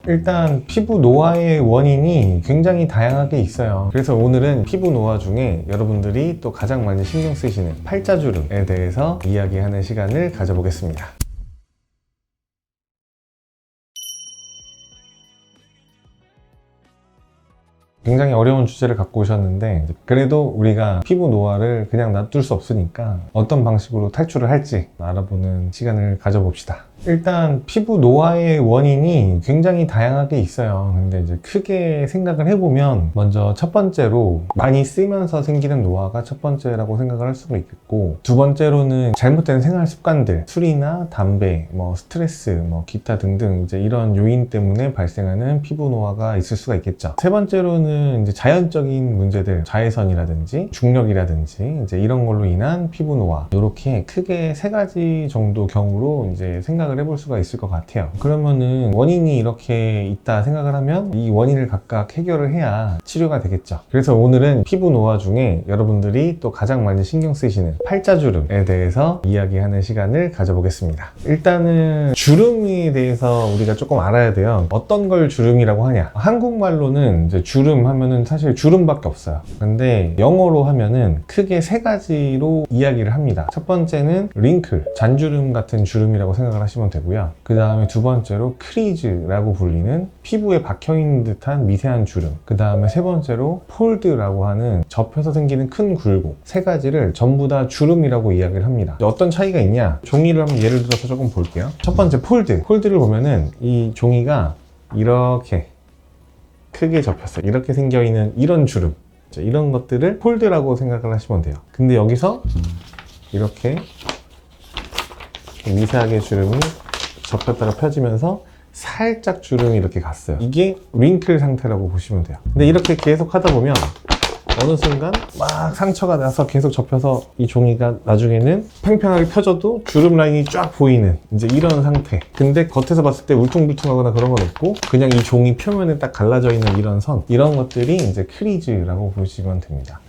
일단 피부 노화의 원인이 굉장히 다양하게 있어요. 그래서 오늘은 피부 노화 중에 여러분들이 또 가장 많이 신경 쓰시는 팔자주름에 대해서 이야기하는 시간을 가져보겠습니다. 굉장히 어려운 주제를 갖고 오셨는데, 그래도 우리가 피부 노화를 그냥 놔둘 수 없으니까 어떤 방식으로 탈출을 할지 알아보는 시간을 가져봅시다. 일단 피부 노화의 원인이 굉장히 다양하게 있어요. 근데 이제 크게 생각을 해보면, 먼저 첫 번째로 많이 쓰면서 생기는 노화가 첫 번째라고 생각을 할 수가 있겠고, 두 번째로는 잘못된 생활 습관들, 술이나 담배, 스트레스, 기타 등등 이제 이런 요인 때문에 발생하는 피부 노화가 있을 수가 있겠죠. 세 번째로는 이제 자연적인 문제들, 자외선이라든지 중력이라든지 이제 이런 걸로 인한 피부 노화, 이렇게 크게 세 가지 정도 경우로 이제 생각을 해볼 수가 있을 것 같아요. 그러면은 원인이 이렇게 있다 생각을 하면 이 원인을 각각 해결을 해야 치료가 되겠죠. 그래서 오늘은 피부 노화 중에 여러분들이 또 가장 많이 신경 쓰시는 팔자주름에 대해서 이야기하는 시간을 가져보겠습니다. 일단은 주름에 대해서 우리가 조금 알아야 돼요. 어떤 걸 주름이라고 하냐? 한국말로는 이제 주름 하면은 사실 주름밖에 없어요. 근데 영어로 하면은 크게 세 가지로 이야기를 합니다. 첫 번째는 링클, 잔주름 같은 주름이라고 생각을 하시면 되고요. 그 다음에 두 번째로 크리즈라고 불리는 피부에 박혀있는 듯한 미세한 주름, 그 다음에 세 번째로 폴드라고 하는 접혀서 생기는 큰 굴곡, 세 가지를 전부 다 주름이라고 이야기를 합니다. 어떤 차이가 있냐? 종이를 한번 예를 들어서 조금 볼게요. 첫 번째 폴드를 보면은 이 종이가 이렇게 크게 접혔어요. 이렇게 생겨있는 이런 주름, 이런 것들을 폴드라고 생각을 하시면 돼요. 근데 여기서 이렇게 미세하게 주름이 접혔다가 펴지면서 살짝 주름이 이렇게 갔어요. 이게 링클 상태라고 보시면 돼요. 근데 이렇게 계속 하다 보면 어느 순간 막 상처가 나서 계속 접혀서 이 종이가 나중에는 팽팽하게 펴져도 주름 라인이 쫙 보이는 이제 이런 상태. 근데 겉에서 봤을 때 울퉁불퉁하거나 그런 건 없고 그냥 이 종이 표면에 딱 갈라져 있는 이런 선, 이런 것들이 이제 크리즈라고 보시면 됩니다.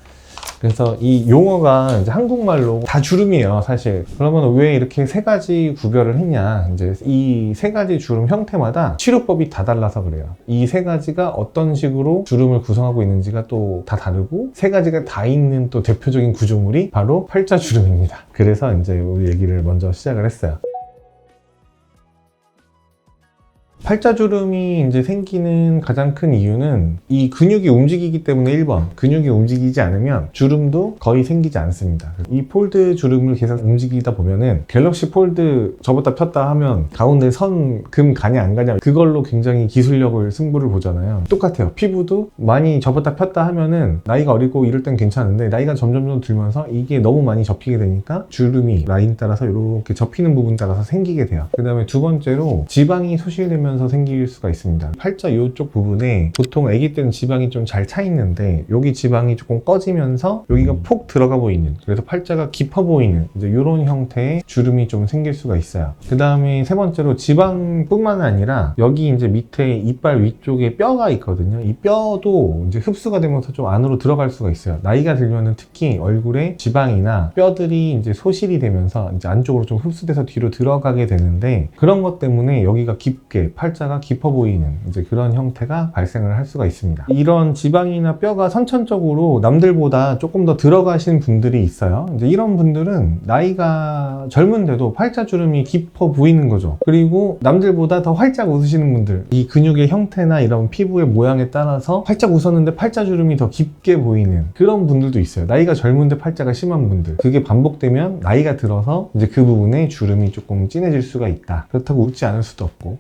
그래서 이 용어가 이제 한국말로 다 주름이에요, 사실. 그러면 왜 이렇게 세 가지 구별을 했냐? 이제 이 세 가지 주름 형태마다 치료법이 다 달라서 그래요. 이 세 가지가 어떤 식으로 주름을 구성하고 있는지가 또 다 다르고, 세 가지가 다 있는 또 대표적인 구조물이 바로 팔자주름입니다. 그래서 이제 우리 얘기를 먼저 시작을 했어요. 팔자주름이 이제 생기는 가장 큰 이유는 이 근육이 움직이기 때문에 1번, 근육이 움직이지 않으면 주름도 거의 생기지 않습니다. 이 폴드 주름을 계속 움직이다 보면은 갤럭시 폴드 접었다 폈다 하면 가운데 선 금 가냐 안 가냐, 그걸로 굉장히 기술력을 승부를 보잖아요. 똑같아요. 피부도 많이 접었다 폈다 하면은 나이가 어리고 이럴 땐 괜찮은데 나이가 점점 들면서 이게 너무 많이 접히게 되니까 주름이 라인 따라서 이렇게 접히는 부분 따라서 생기게 돼요. 그 다음에 두 번째로 지방이 소실되면 생길 수가 있습니다. 팔자 이쪽 부분에 보통 아기 때는 지방이 좀 잘 차 있는데 여기 지방이 조금 꺼지면서 여기가 폭 들어가 보이는, 그래서 팔자가 깊어 보이는 이제 이런 형태의 주름이 좀 생길 수가 있어요. 그 다음에 세 번째로 지방뿐만 아니라 여기 이제 밑에 이빨 위쪽에 뼈가 있거든요. 이 뼈도 이제 흡수가 되면서 좀 안으로 들어갈 수가 있어요. 나이가 들면은 특히 얼굴에 지방이나 뼈들이 이제 소실이 되면서 이제 안쪽으로 좀 흡수돼서 뒤로 들어가게 되는데, 그런 것 때문에 여기가 깊게 팔자가 깊어 보이는 이제 그런 형태가 발생을 할 수가 있습니다. 이런 지방이나 뼈가 선천적으로 남들보다 조금 더 들어가신 분들이 있어요. 이제 이런 분들은 나이가 젊은데도 팔자주름이 깊어 보이는 거죠. 그리고 남들보다 더 활짝 웃으시는 분들, 이 근육의 형태나 이런 피부의 모양에 따라서 활짝 웃었는데 팔자주름이 더 깊게 보이는 그런 분들도 있어요. 나이가 젊은데 팔자가 심한 분들, 그게 반복되면 나이가 들어서 이제 그 부분에 주름이 조금 진해질 수가 있다. 그렇다고 웃지 않을 수도 없고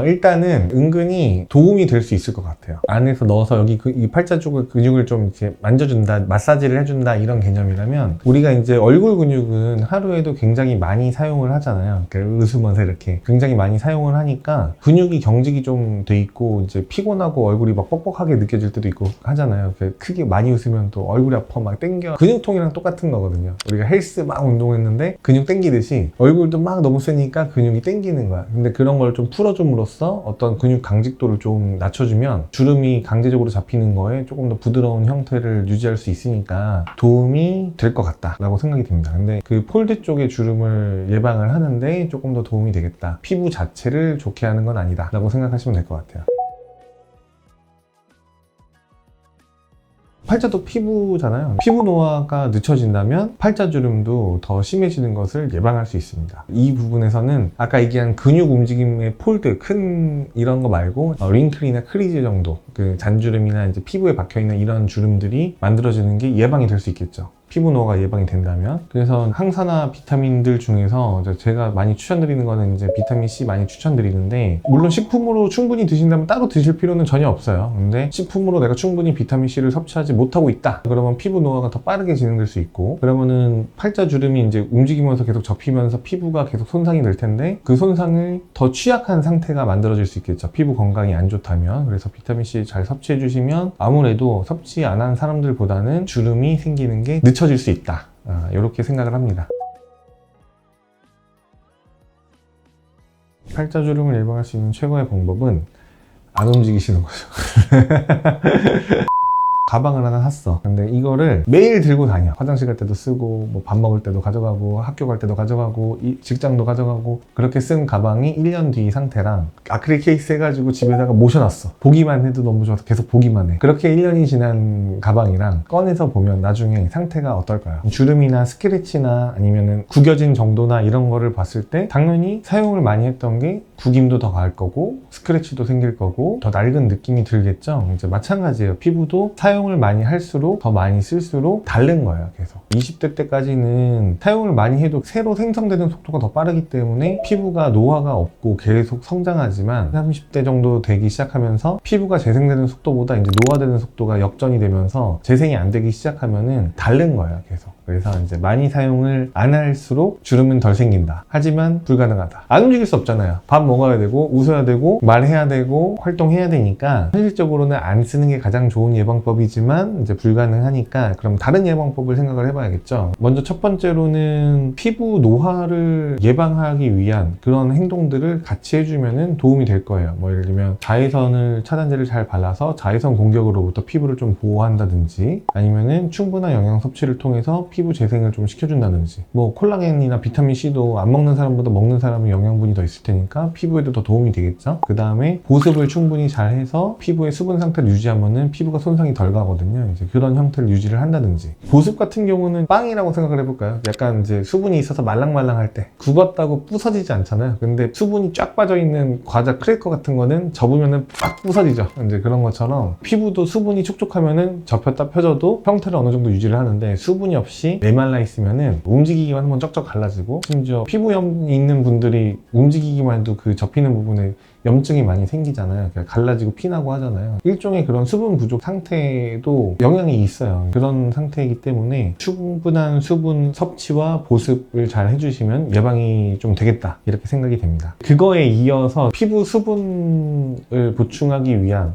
일단은 은근히 도움이 될 수 있을 것 같아요. 안에서 넣어서 여기 이 팔자 쪽의 근육을 좀 이렇게 만져준다, 마사지를 해준다, 이런 개념이라면, 우리가 이제 얼굴 근육은 하루에도 굉장히 많이 사용을 하잖아요. 웃으면서 이렇게 굉장히 많이 사용을 하니까 근육이 경직이 좀 돼 있고 이제 피곤하고 얼굴이 막 뻑뻑하게 느껴질 때도 있고 하잖아요. 크게 많이 웃으면 또 얼굴이 아파 막 땡겨. 근육통이랑 똑같은 거거든요. 우리가 헬스 막 운동했는데 근육 땡기듯이 얼굴도 막 너무 세니까 근육이 땡기는 거야. 근데 그런 걸 좀 풀어주면 주름으로써 어떤 근육 강직도를 좀 낮춰주면 주름이 강제적으로 잡히는 거에 조금 더 부드러운 형태를 유지할 수 있으니까 도움이 될 것 같다라고 생각이 듭니다. 근데 그 폴드 쪽의 주름을 예방을 하는데 조금 더 도움이 되겠다. 피부 자체를 좋게 하는 건 아니다 라고 생각하시면 될 것 같아요. 팔자도 피부잖아요. 피부 노화가 늦춰진다면 팔자주름도 더 심해지는 것을 예방할 수 있습니다. 이 부분에서는 아까 얘기한 근육 움직임의 폴드, 큰 이런 거 말고 링클이나 크리즈 정도, 그 잔주름이나 이제 피부에 박혀있는 이런 주름들이 만들어지는 게 예방이 될 수 있겠죠. 피부 노화가 예방이 된다면. 그래서 항산화 비타민들 중에서 제가 많이 추천드리는 거는 이제 비타민 C 많이 추천드리는데, 물론 식품으로 충분히 드신다면 따로 드실 필요는 전혀 없어요. 근데 식품으로 내가 충분히 비타민 C를 섭취하지 못하고 있다, 그러면 피부 노화가 더 빠르게 진행될 수 있고, 그러면은 팔자주름이 이제 움직이면서 계속 접히면서 피부가 계속 손상이 될 텐데, 그 손상을 더 취약한 상태가 만들어질 수 있겠죠. 피부 건강이 안 좋다면. 그래서 비타민 C 잘 섭취해 주시면 아무래도 섭취 안 한 사람들보다는 주름이 생기는 게 늦춰질 수 있다, 이렇게 생각을 합니다. 팔자주름을 예방할 수 있는 최고의 방법은 안 움직이시는 거죠. 가방을 하나 샀어. 근데 이거를 매일 들고 다녀. 화장실 갈 때도 쓰고, 뭐 밥 먹을 때도 가져가고, 학교 갈 때도 가져가고, 직장도 가져가고, 그렇게 쓴 가방이 1년 뒤 상태랑 아크릴 케이스 해가지고 집에다가 모셔놨어. 보기만 해도 너무 좋아서 계속 보기만 해. 그렇게 1년이 지난 가방이랑 꺼내서 보면 나중에 상태가 어떨까요? 주름이나 스크래치나 아니면은 구겨진 정도나 이런 거를 봤을 때 당연히 사용을 많이 했던 게 구김도 더 가할 거고, 스크래치도 생길 거고, 더 낡은 느낌이 들겠죠? 이제 마찬가지예요. 피부도 사용을 많이 할수록, 더 많이 쓸수록 다른 거예요, 계속. 20대 때까지는 사용을 많이 해도 새로 생성되는 속도가 더 빠르기 때문에 피부가 노화가 없고 계속 성장하지만, 30대 정도 되기 시작하면서 피부가 재생되는 속도보다 이제 노화되는 속도가 역전이 되면서 재생이 안 되기 시작하면은 다른 거예요, 계속. 그래서 이제 많이 사용을 안 할수록 주름은 덜 생긴다. 하지만 불가능하다. 안 움직일 수 없잖아요. 밥 먹어야 되고, 웃어야 되고, 말해야 되고, 활동해야 되니까 현실적으로는 안 쓰는 게 가장 좋은 예방법이지만 이제 불가능하니까 그럼 다른 예방법을 생각을 해봐야겠죠. 먼저 첫 번째로는 피부 노화를 예방하기 위한 그런 행동들을 같이 해주면은 도움이 될 거예요. 뭐 예를 들면 자외선을 차단제를 잘 발라서 자외선 공격으로부터 피부를 좀 보호한다든지, 아니면은 충분한 영양 섭취를 통해서 피부 재생을 좀 시켜준다든지, 뭐 콜라겐이나 비타민C도 안 먹는 사람보다 먹는 사람은 영양분이 더 있을 테니까 피부에도 더 도움이 되겠죠. 그 다음에 보습을 충분히 잘 해서 피부의 수분 상태를 유지하면은 피부가 손상이 덜 가거든요. 이제 그런 형태를 유지를 한다든지. 보습 같은 경우는 빵이라고 생각을 해볼까요? 약간 이제 수분이 있어서 말랑말랑할 때 굽었다고 부서지지 않잖아요. 근데 수분이 쫙 빠져있는 과자 크래커 같은 거는 접으면은 빡 부서지죠. 이제 그런 것처럼 피부도 수분이 촉촉하면은 접혔다 펴져도 형태를 어느 정도 유지를 하는데, 수분이 없이 메말라 있으면은 움직이기만 하면 쩍쩍 갈라지고, 심지어 피부염이 있는 분들이 움직이기만 해도 그 접히는 부분에 염증이 많이 생기잖아요. 갈라지고 피나고 하잖아요. 일종의 그런 수분 부족 상태도 영향이 있어요. 그런 상태이기 때문에 충분한 수분 섭취와 보습을 잘 해주시면 예방이 좀 되겠다, 이렇게 생각이 됩니다. 그거에 이어서 피부 수분을 보충하기 위한,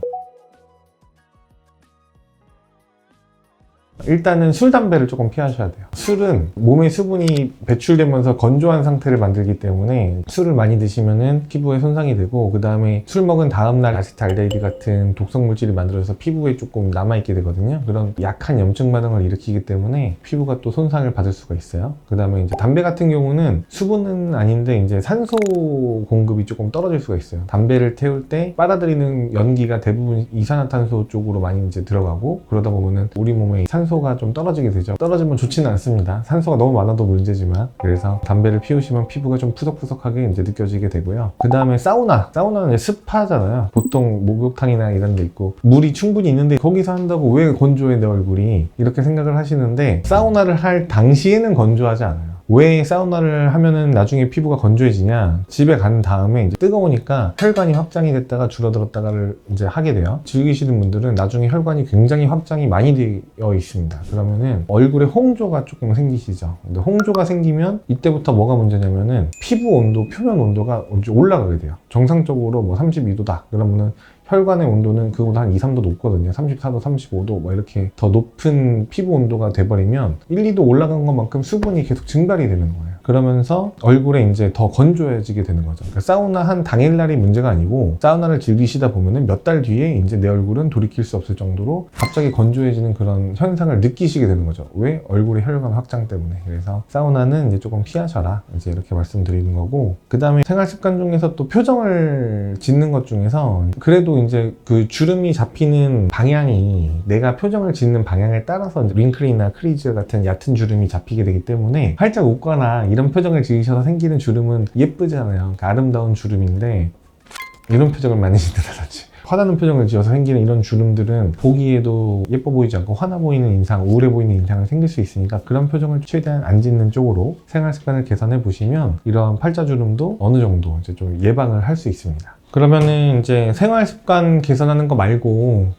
일단은 술, 담배를 조금 피하셔야 돼요. 술은 몸에 수분이 배출되면서 건조한 상태를 만들기 때문에 술을 많이 드시면은 피부에 손상이 되고, 그 다음에 술 먹은 다음날 아세트알데히드 같은 독성 물질이 만들어져서 피부에 조금 남아있게 되거든요. 그런 약한 염증 반응을 일으키기 때문에 피부가 또 손상을 받을 수가 있어요. 그 다음에 이제 담배 같은 경우는 수분은 아닌데 이제 산소 공급이 조금 떨어질 수가 있어요. 담배를 태울 때 빨아들이는 연기가 대부분 이산화탄소 쪽으로 많이 이제 들어가고, 그러다 보면은 우리 몸에 산소가 좀 떨어지게 되죠. 떨어지면 좋지는 않습니다. 산소가 너무 많아도 문제지만. 그래서 담배를 피우시면 피부가 좀 푸석푸석하게 이제 느껴지게 되고요. 그 다음에 사우나는 이제 습하잖아요. 보통 목욕탕이나 이런 데 있고 물이 충분히 있는데 거기서 한다고 왜 건조해 내 얼굴이, 이렇게 생각을 하시는데, 사우나를 할 당시에는 건조하지 않아요. 왜 사우나를 하면은 나중에 피부가 건조해지냐? 집에 간 다음에 이제 뜨거우니까 혈관이 확장이 됐다가 줄어들었다가를 이제 하게 돼요. 즐기시는 분들은 나중에 혈관이 굉장히 확장이 많이 되어 있습니다. 그러면은 얼굴에 홍조가 조금 생기시죠. 근데 홍조가 생기면 이때부터 뭐가 문제냐면은 피부 온도, 표면 온도가 올라가게 돼요. 정상적으로 뭐 32도다 그러면은 혈관의 온도는 그거보다 한 2, 3도 높거든요. 34도, 35도 뭐 이렇게 더 높은 피부 온도가 돼버리면 1, 2도 올라간 것만큼 수분이 계속 증발이 되는 거예요. 그러면서 얼굴에 이제 더 건조해지게 되는 거죠. 그러니까 사우나 한 당일날이 문제가 아니고 사우나를 즐기시다 보면은 몇 달 뒤에 이제 내 얼굴은 돌이킬 수 없을 정도로 갑자기 건조해지는 그런 현상을 느끼시게 되는 거죠. 왜? 얼굴의 혈관 확장 때문에. 그래서 사우나는 이제 조금 피하셔라, 이제 이렇게 말씀드리는 거고, 그 다음에 생활 습관 중에서 또 표정을 짓는 것 중에서 그래도 이제 그 주름이 잡히는 방향이 내가 표정을 짓는 방향에 따라서 링클이나 크리즈 같은 얕은 주름이 잡히게 되기 때문에 살짝 웃거나 이런 표정을 지으셔서 생기는 주름은 예쁘잖아요. 그러니까 아름다운 주름인데 이런 표정을 많이 짓는다든지 화나는 표정을 지어서 생기는 이런 주름들은 보기에도 예뻐 보이지 않고 화나 보이는 인상, 우울해 보이는 인상이 생길 수 있으니까 그런 표정을 최대한 안 짓는 쪽으로 생활 습관을 개선해 보시면 이런 팔자주름도 어느 정도 이제 좀 예방을 할 수 있습니다. 그러면은 이제 생활 습관 개선하는 거 말고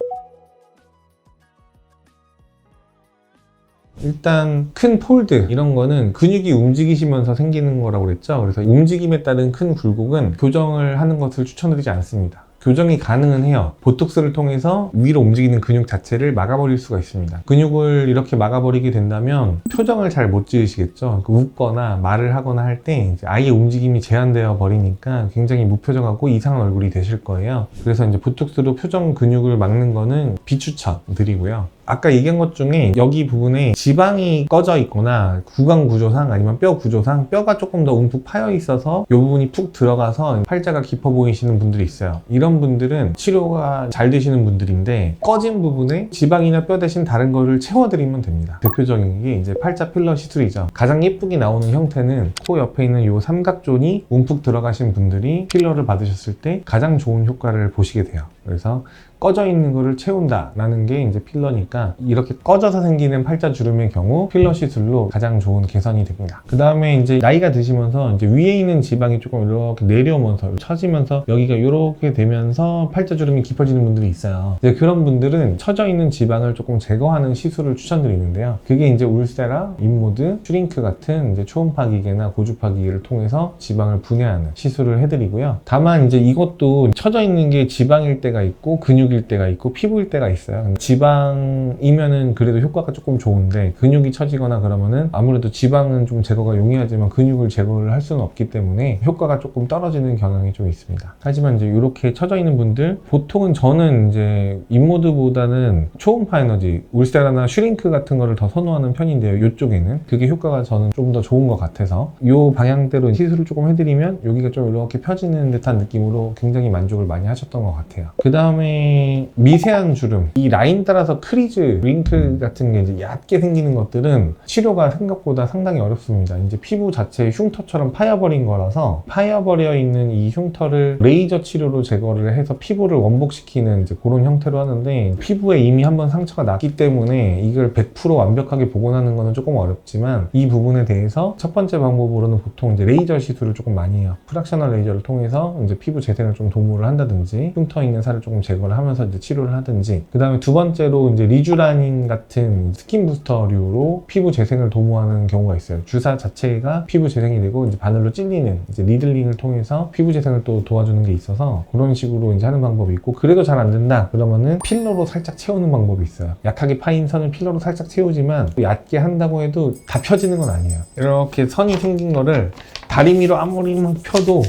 일단 큰 폴드 이런 거는 근육이 움직이시면서 생기는 거라고 그랬죠. 그래서 움직임에 따른 큰 굴곡은 교정을 하는 것을 추천드리지 않습니다. 교정이 가능은 해요. 보톡스를 통해서 위로 움직이는 근육 자체를 막아버릴 수가 있습니다. 근육을 이렇게 막아버리게 된다면 표정을 잘 못 지으시겠죠. 웃거나 말을 하거나 할 때 아예 움직임이 제한되어 버리니까 굉장히 무표정하고 이상한 얼굴이 되실 거예요. 그래서 이제 보톡스로 표정 근육을 막는 거는 비추천드리고요. 아까 얘기한 것 중에 여기 부분에 지방이 꺼져 있거나 구강 구조상 아니면 뼈 구조상 뼈가 조금 더 움푹 파여 있어서 이 부분이 푹 들어가서 팔자가 깊어 보이시는 분들이 있어요. 이런 분들은 치료가 잘 되시는 분들인데 꺼진 부분에 지방이나 뼈 대신 다른 거를 채워드리면 됩니다. 대표적인 게 이제 팔자 필러 시술이죠. 가장 예쁘게 나오는 형태는 코 옆에 있는 이 삼각존이 움푹 들어가신 분들이 필러를 받으셨을 때 가장 좋은 효과를 보시게 돼요. 그래서 꺼져 있는 거를 채운다라는 게 이제 필러니까 이렇게 꺼져서 생기는 팔자 주름의 경우 필러 시술로 가장 좋은 개선이 됩니다. 그 다음에 이제 나이가 드시면서 이제 위에 있는 지방이 조금 이렇게 내려오면서 처지면서 여기가 이렇게 되면서 팔자 주름이 깊어지는 분들이 있어요. 이제 그런 분들은 처져 있는 지방을 조금 제거하는 시술을 추천드리는데요. 그게 이제 울세라, 인모드, 슈링크 같은 이제 초음파 기계나 고주파 기계를 통해서 지방을 분해하는 시술을 해드리고요. 다만 이제 이것도 처져 있는 게 지방일 때가 있고 근육일 때가 있고 피부일 때가 있어요. 지방이면은 그래도 효과가 조금 좋은데 근육이 처지거나 그러면은 아무래도 지방은 좀 제거가 용이하지만 근육을 제거를 할 수는 없기 때문에 효과가 조금 떨어지는 경향이 좀 있습니다. 하지만 이제 이렇게 처져 있는 분들 보통은 저는 이제 인모드보다는 초음파 에너지, 울세라나 슈링크 같은 거를 더 선호하는 편인데요. 이쪽에는 그게 효과가 저는 좀 더 좋은 것 같아서 이 방향대로 시술을 조금 해드리면 여기가 좀 이렇게 펴지는 듯한 느낌으로 굉장히 만족을 많이 하셨던 것 같아요. 그 다음에 미세한 주름, 이 라인 따라서 크리즈, 링클 같은 게 이제 얕게 생기는 것들은 치료가 생각보다 상당히 어렵습니다. 이제 피부 자체의 흉터처럼 파여버린 거라서 파여버려 있는 이 흉터를 레이저 치료로 제거를 해서 피부를 원복시키는 이제 그런 형태로 하는데 피부에 이미 한번 상처가 났기 때문에 이걸 100% 완벽하게 복원하는 거는 조금 어렵지만 이 부분에 대해서 첫 번째 방법으로는 보통 이제 레이저 시술을 조금 많이 해요. 프락셔널 레이저를 통해서 이제 피부 재생을 좀 도모를 한다든지 흉터 있는 살을 조금 제거를 하면서 이제 치료를 하든지, 그 다음에 두 번째로 이제 리쥬라닌 같은 스킨 부스터류로 피부 재생을 도모하는 경우가 있어요. 주사 자체가 피부 재생이 되고 이제 바늘로 찔리는 이제 니들링을 통해서 피부 재생을 또 도와주는 게 있어서 그런 식으로 이제 하는 방법이 있고, 그래도 잘 안 된다 그러면은 필러로 살짝 채우는 방법이 있어요. 약하게 파인 선을 필러로 살짝 채우지만 얕게 한다고 해도 다 펴지는 건 아니에요. 이렇게 선이 생긴 거를 다리미로 아무리 펴도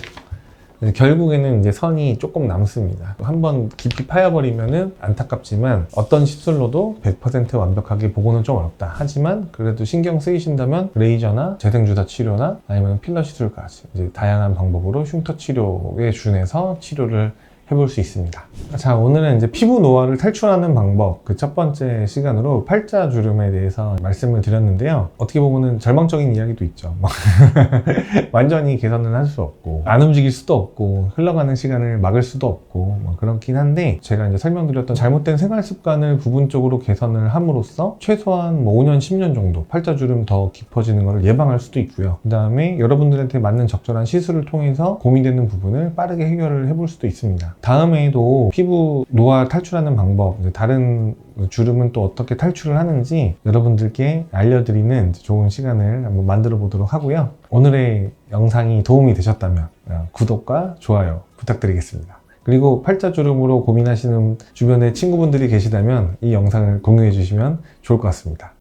결국에는 이제 선이 조금 남습니다. 한번 깊이 파여버리면은 안타깝지만 어떤 시술로도 100% 완벽하게 복원은 좀 어렵다. 하지만 그래도 신경 쓰이신다면 레이저나 재생주사 치료나 아니면 필러 시술까지 이제 다양한 방법으로 흉터 치료에 준해서 치료를 해볼 수 있습니다. 자, 오늘은 이제 피부 노화를 탈출하는 방법, 그 첫 번째 시간으로 팔자 주름에 대해서 말씀을 드렸는데요. 어떻게 보면은 절망적인 이야기도 있죠. 완전히 개선은 할 수 없고 안 움직일 수도 없고 흘러가는 시간을 막을 수도 없고 그렇긴 한데, 제가 이제 설명드렸던 잘못된 생활 습관을 부분적으로 개선을 함으로써 최소한 5년, 10년 정도 팔자 주름 더 깊어지는 것을 예방할 수도 있고요. 그 다음에 여러분들한테 맞는 적절한 시술을 통해서 고민되는 부분을 빠르게 해결을 해볼 수도 있습니다. 다음에도 피부 노화 탈출하는 방법, 다른 주름은 또 어떻게 탈출을 하는지 여러분들께 알려드리는 좋은 시간을 한번 만들어 보도록 하고요. 오늘의 영상이 도움이 되셨다면 구독과 좋아요 부탁드리겠습니다. 그리고 팔자주름으로 고민하시는 주변에 친구분들이 계시다면 이 영상을 공유해 주시면 좋을 것 같습니다.